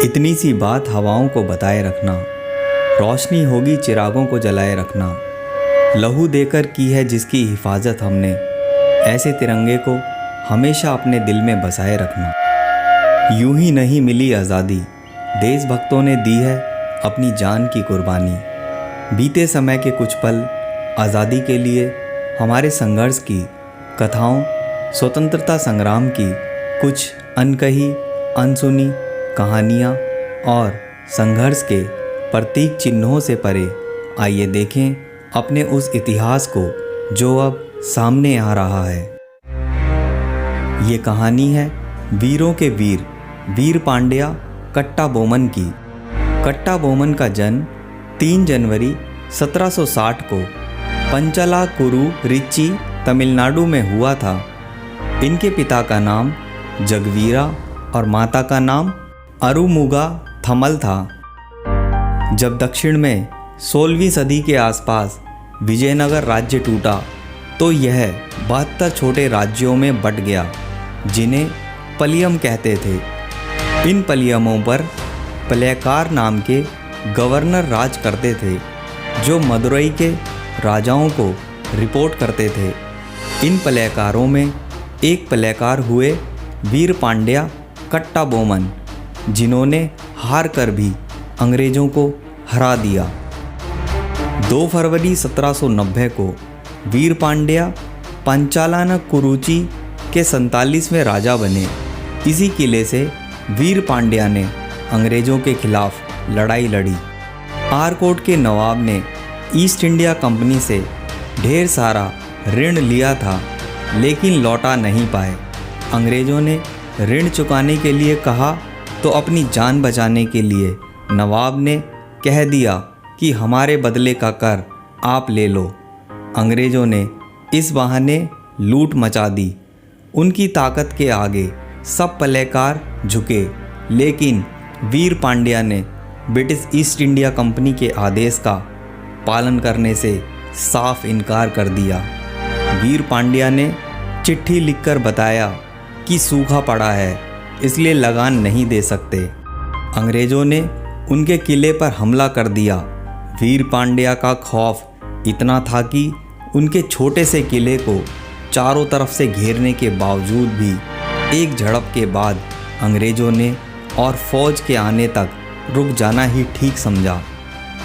इतनी सी बात हवाओं को बताए रखना, रोशनी होगी चिरागों को जलाए रखना। लहू देकर की है जिसकी हिफाजत हमने, ऐसे तिरंगे को हमेशा अपने दिल में बसाए रखना। यूं ही नहीं मिली आज़ादी, देशभक्तों ने दी है अपनी जान की कुर्बानी। बीते समय के कुछ पल आज़ादी के लिए हमारे संघर्ष की कथाओं, स्वतंत्रता संग्राम की कुछ अनकही अनसुनी कहानियाँ और संघर्ष के प्रतीक चिन्हों से परे आइए देखें अपने उस इतिहास को जो अब सामने आ रहा है। ये कहानी है वीरों के वीर पांड्या कट्टा बोमन की। कट्टा बोमन का जन्म 3 जनवरी 1760 को पंचलाकुरु रिच्ची, तमिलनाडु में हुआ था। इनके पिता का नाम जगवीरा और माता का नाम अरुमुगा थमल था। जब दक्षिण में 16वीं सदी के आसपास विजयनगर राज्य टूटा तो यह 72 छोटे राज्यों में बंट गया, जिन्हें पलियम कहते थे। इन पलियमों पर पलयकार नाम के गवर्नर राज करते थे, जो मदुरई के राजाओं को रिपोर्ट करते थे। इन पलयकारों में एक पलयकार हुए वीर पांड्या कट्टा बोमन, जिन्होंने हार कर भी अंग्रेज़ों को हरा दिया। 2 फरवरी 1790 को वीर पांड्या पंचालाकुरुची के 47वें राजा बने। इसी किले से वीर पांड्या ने अंग्रेज़ों के खिलाफ लड़ाई लड़ी। आरकोट के नवाब ने ईस्ट इंडिया कंपनी से ढेर सारा ऋण लिया था, लेकिन लौटा नहीं पाए। अंग्रेज़ों ने ऋण चुकाने के लिए कहा तो अपनी जान बचाने के लिए नवाब ने कह दिया कि हमारे बदले का कर आप ले लो। अंग्रेज़ों ने इस बहाने लूट मचा दी। उनकी ताकत के आगे सब पलयकार झुके, लेकिन वीर पांड्या ने ब्रिटिश ईस्ट इंडिया कंपनी के आदेश का पालन करने से साफ इनकार कर दिया। वीर पांड्या ने चिट्ठी लिखकर बताया कि सूखा पड़ा है, इसलिए लगान नहीं दे सकते। अंग्रेज़ों ने उनके किले पर हमला कर दिया। वीर पांड्या का खौफ इतना था कि उनके छोटे से किले को चारों तरफ से घेरने के बावजूद भी एक झड़प के बाद अंग्रेज़ों ने और फौज के आने तक रुक जाना ही ठीक समझा।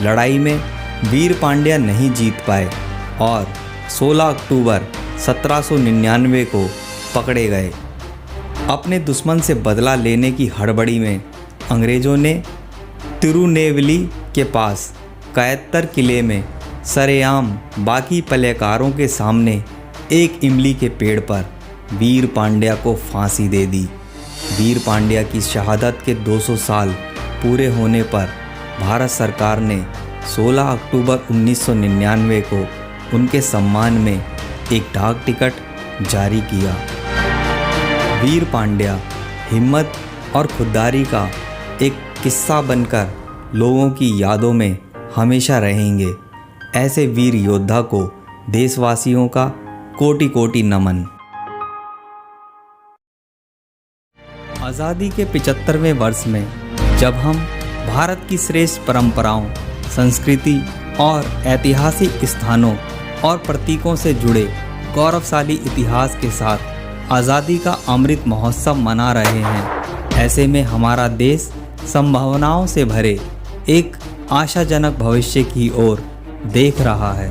लड़ाई में वीर पांड्या नहीं जीत पाए और 16 अक्टूबर 1799 को पकड़े गए। अपने दुश्मन से बदला लेने की हड़बड़ी में अंग्रेज़ों ने तिरुनेवली के पास कैत्तर किले में सरेआम बाकी पलयकारों के सामने एक इमली के पेड़ पर वीर पांड्या को फांसी दे दी। वीर पांड्या की शहादत के 200 साल पूरे होने पर भारत सरकार ने 16 अक्टूबर 1999 को उनके सम्मान में एक डाक टिकट जारी किया। वीर पांड्या हिम्मत और खुददारी का एक किस्सा बनकर लोगों की यादों में हमेशा रहेंगे। ऐसे वीर योद्धा को देशवासियों का कोटि कोटि नमन। आज़ादी के 75वें वर्ष में जब हम भारत की श्रेष्ठ परंपराओं, संस्कृति और ऐतिहासिक स्थानों और प्रतीकों से जुड़े गौरवशाली इतिहास के साथ आज़ादी का अमृत महोत्सव मना रहे हैं, ऐसे में हमारा देश संभावनाओं से भरे एक आशाजनक भविष्य की ओर देख रहा है।